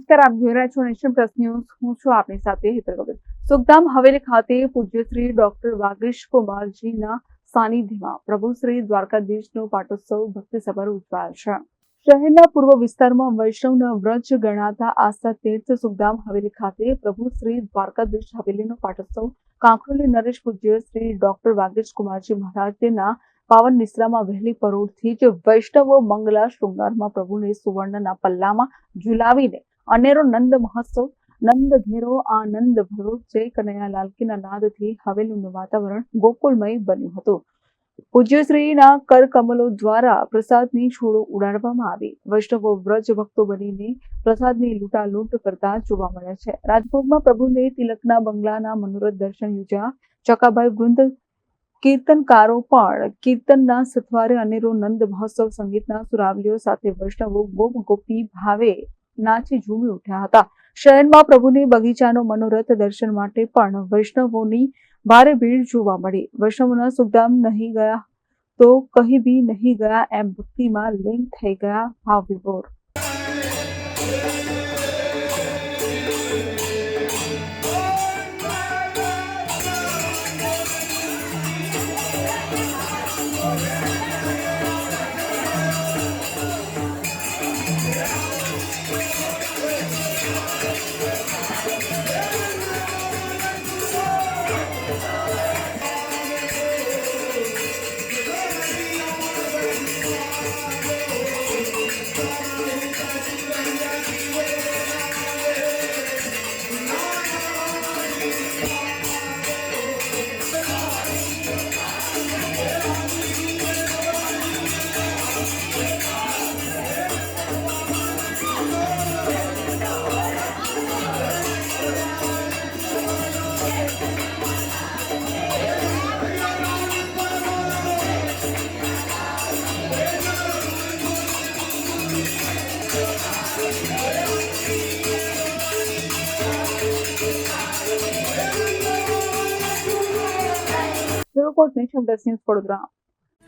નમસ્કાર, આપ જોઈ રહ્યા છો નેશન પ્લસ ન્યૂઝ. હું છું આપની સાથે હેતલ ગગન. સુખધામ હવેલી ખાતે પૂજ્ય શ્રી ડોક્ટર વાગીશ કુમારજીના સાનિધ્યમાં પ્રભુ શ્રી દ્વારકાધીશનો પાટોત્સવ ભક્તિસભર ઉજવાયો છે. શહેરના પૂર્વ વિસ્તારમાં વૈષ્ણવના વ્રજ ગણાતા આસ્થા તીર્થ સુખધામ હવેલી ખાતે પ્રભુ શ્રી દ્વારકાધીશ હવેલીનો પાટોત્સવ કાંકરોલી નરેશ પૂજ્ય શ્રી ડોક્ટર વાગીશ કુમારજી મહારાજના પાવન નિશ્રામાં વહેલી પરોઢથી જ વૈષ્ણવો મંગલા શૃંગારમાં પ્રભુને સુવર્ણના પલ્લામાં ઝુલાવીને અનેરો નંદ મહોત્સવ નંદ ઘેરો આનંદ ભરો જય કનૈયા લાલકીના નાદથી હવેલીનું વાતાવરણ ગોકુળમય બન્યું હતું. પૂજ્યશ્રીના કરકમલો દ્વારા પ્રસાદની છોડો ઉડાડવામાં આવી. વૈષ્ણવો વ્રજ ભક્તો બનીને પ્રસાદની લૂંટાલૂંટ કરતા જોવા મળે છે. રાજભોગમાં પ્રભુને તિલકના બંગલાના મનોરથ દર્શન યોજ્યા. ચકાભાઈ વૃંદ કીર્તનકારો પણ કીર્તનના સથવારે અનેરો નંદ મહોત્સવ સંગીતના સુરાવલીઓ સાથે વૈષ્ણવો ગોપ ગોપી ભાવે નાચી ઝૂમી ઉઠ્યા હતા. શહેરમાં પ્રભુની બગીચાનો મનોરથ દર્શન માટે પણ વૈષ્ણવોની ભારે ભીડ જોવા મળી. વૈષ્ણવોના સુખધામ નહીં ગયા તો કહી બી નહીં ગયા એમ ભક્તિમાં લીન થઈ ગયા ભાવ વિભોર. Report Nation Plus News Vadodara.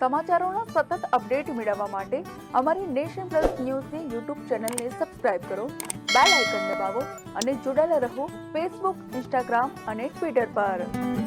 સમાચારોના સતત અપડેટ મેળવવા માટે અમારી નેશન પ્લસ ન્યૂઝની યુટ્યુબ ચેનલને સબસ્ક્રાઇબ કરો, બેલ આઇકન દબાવો અને જોડાયેલા રહો ફેસબુક, ઇન્સ્ટાગ્રામ અને ટ્વિટર પર.